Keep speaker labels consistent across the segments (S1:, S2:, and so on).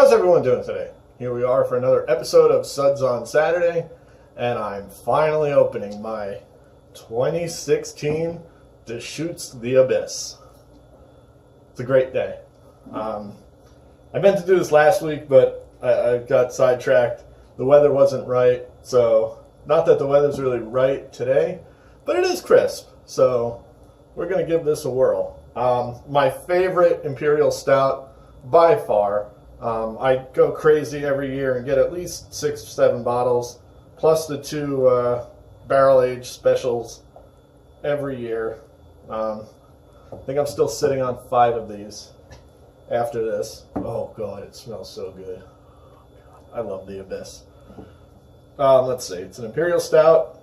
S1: How's everyone doing today? Here we are for another episode of Suds on Saturday, and I'm finally opening my 2016 Deschutes the Abyss. It's a great day. I meant to do this last week, but I got sidetracked. The weather wasn't right, so not that the weather's really right today, but it is crisp, so we're going to give this a whirl. My favorite Imperial Stout by far. I go crazy every year and get at least 6 or 7 bottles, plus the 2 barrel-aged specials every year. I think I'm still sitting on 5 of these after this. Oh God, it smells so good. I love the Abyss. Let's see, it's an Imperial Stout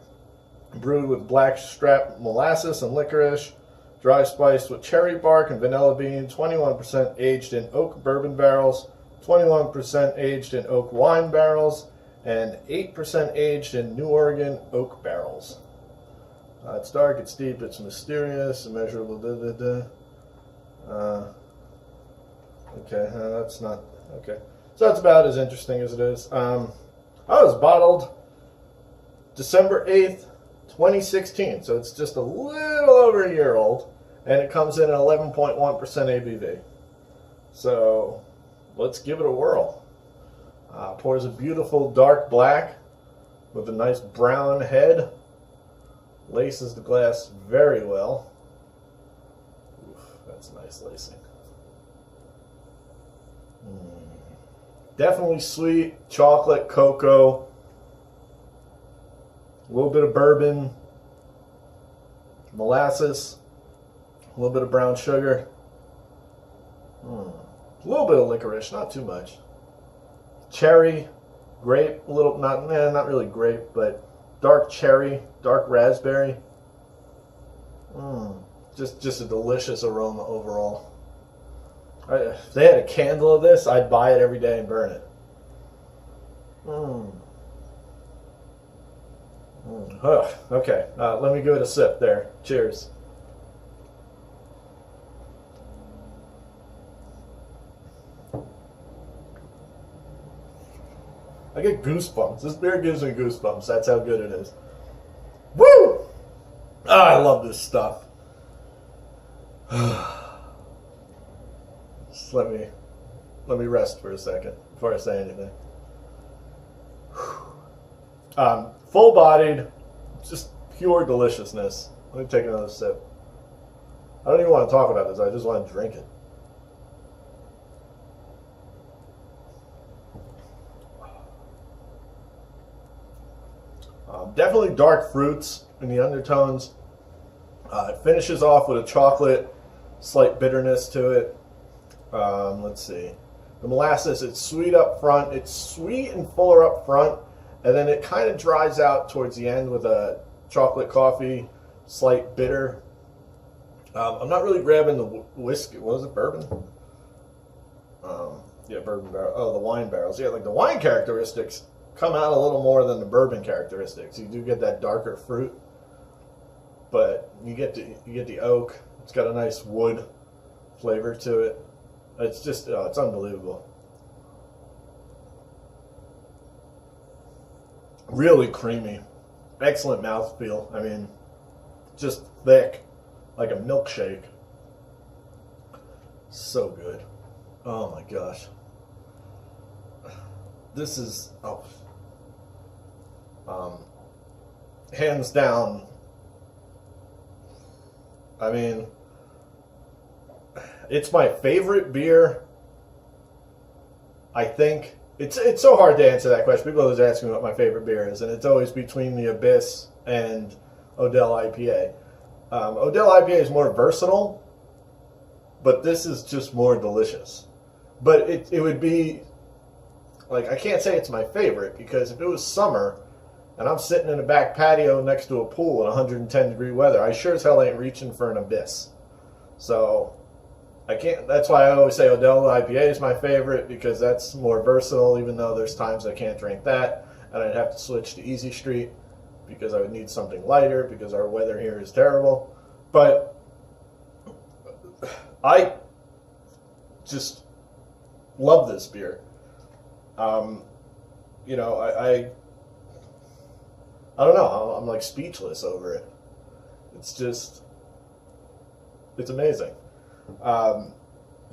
S1: brewed with blackstrap molasses and licorice, dry spiced with cherry bark and vanilla bean, 21% aged in oak bourbon barrels, 21% aged in oak wine barrels, and 8% aged in New Oregon oak barrels. It's dark, it's deep, it's mysterious, immeasurable, okay, that's not, okay. So that's about as interesting as it is. I was bottled December 8th, 2016, so it's just a little over a year old, and it comes in at 11.1% ABV. So let's give it a whirl. Pours a beautiful dark black with a nice brown head. Laces the glass very well. Oof, that's nice lacing. Definitely sweet, chocolate, cocoa, a little bit of bourbon, molasses, a little bit of brown sugar, a little bit of licorice, not too much. Cherry, grape, a little, not really grape, but dark cherry, dark raspberry. Just a delicious aroma overall. If they had a candle of this, I'd buy it every day and burn it. Okay, let me give it a sip there. Cheers. I get goosebumps. This beer gives me goosebumps. That's how good it is. Woo! I love this stuff. Just let me rest for a second before I say anything. Full-bodied, just pure deliciousness. Let me take another sip. I don't even want to talk about this. I just want to drink it. Definitely dark fruits in the undertones. It finishes off with a chocolate, slight bitterness to it. Let's see. The molasses, it's sweet up front. It's sweet and fuller up front, and then it kind of dries out towards the end with a chocolate coffee, slight bitter. I'm not really grabbing the whiskey. What is it, bourbon? Yeah, bourbon barrel. Oh, the wine barrels. Yeah, like the wine characteristics come out a little more than the bourbon characteristics. You do get that darker fruit, but you get the oak. It's got a nice wood flavor to it. It's just, it's unbelievable. Really creamy. Excellent mouthfeel. I mean, just thick, like a milkshake. So good. Oh my gosh. This is, hands down, I mean, it's my favorite beer. I think it's so hard to answer that question. People always ask me what my favorite beer is, and it's always between the Abyss and Odell IPA. Odell IPA is more versatile, but this is just more delicious. But it would be, like, I can't say it's my favorite, because if it was summer and I'm sitting in a back patio next to a pool in 110-degree weather, I sure as hell ain't reaching for an Abyss. So I can't. That's why I always say Odell IPA is my favorite, because that's more versatile, even though there's times I can't drink that and I'd have to switch to Easy Street because I would need something lighter because our weather here is terrible. But I just love this beer. You know, I don't know. I'm like speechless over it. It's just, it's amazing.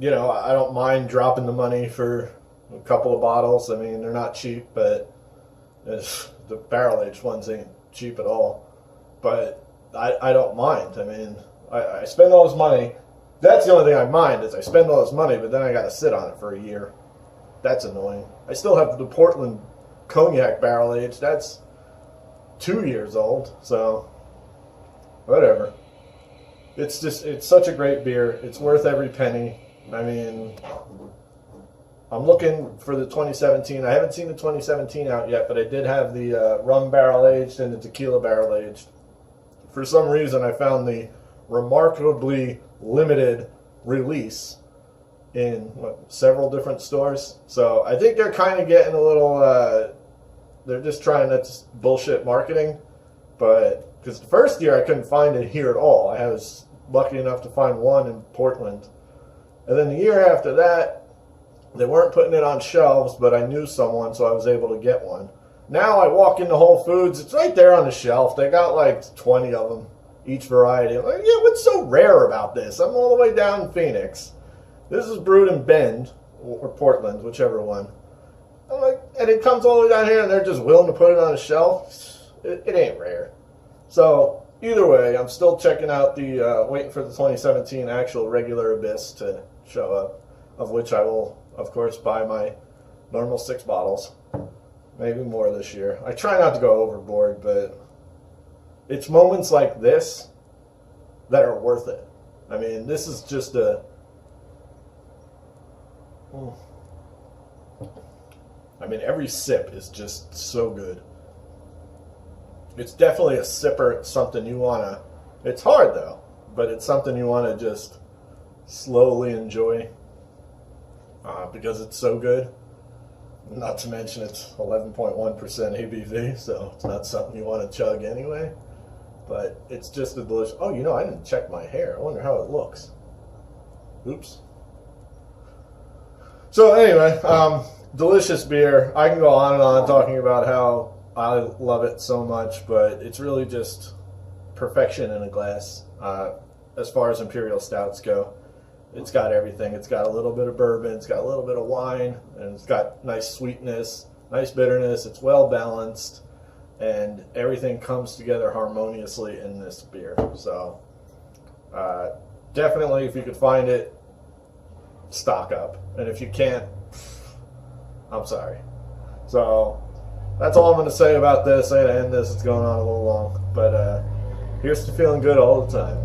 S1: You know, I don't mind dropping the money for a couple of bottles. I mean, they're not cheap, but the barrel aged ones ain't cheap at all. But I don't mind. I mean, I spend all this money. That's the only thing I mind is I spend all this money, but then I got to sit on it for a year. That's annoying. I still have the Portland Cognac barrel aged. That's 2 years old. So whatever. It's just, it's such a great beer. It's worth every penny. I mean, I'm looking for the 2017. I haven't seen the 2017 out yet, but I did have the rum barrel aged and the tequila barrel aged. For some reason, I found the remarkably limited release in several different stores. So I think they're kind of getting a little, they're just trying, that's bullshit marketing. But, because the first year I couldn't find it here at all. I was lucky enough to find one in Portland. And then the year after that, they weren't putting it on shelves, but I knew someone, so I was able to get one. Now I walk into Whole Foods, it's right there on the shelf. They got like 20 of them, each variety. I'm like, yeah, what's so rare about this? I'm all the way down in Phoenix. This is brewed in Bend, or Portland, whichever one. I'm like, and it comes all the way down here, and they're just willing to put it on a shelf. It ain't rare. So, either way, I'm still checking out the, waiting for the 2017 actual regular Abyss to show up, of which I will, of course, buy my normal 6 bottles. Maybe more this year. I try not to go overboard, but it's moments like this that are worth it. I mean, this is just a... I mean, every sip is just so good. It's definitely a sipper. It's something you want to... It's hard, though, but it's something you want to just slowly enjoy because it's so good. Not to mention it's 11.1% ABV, so it's not something you want to chug anyway. But it's just a delicious... Oh, you know, I didn't check my hair. I wonder how it looks. Oops. So anyway, delicious beer. I can go on and on talking about how I love it so much, but it's really just perfection in a glass as far as imperial stouts go. It's got everything. It's got a little bit of bourbon, it's got a little bit of wine, and it's got nice sweetness, nice bitterness. It's well balanced, and everything comes together harmoniously in this beer. So definitely, if you could find it, stock up. And if you can't, I'm sorry. So that's all I'm going to say about this. I'm going to end this. It's going on a little long. But here's to feeling good all the time.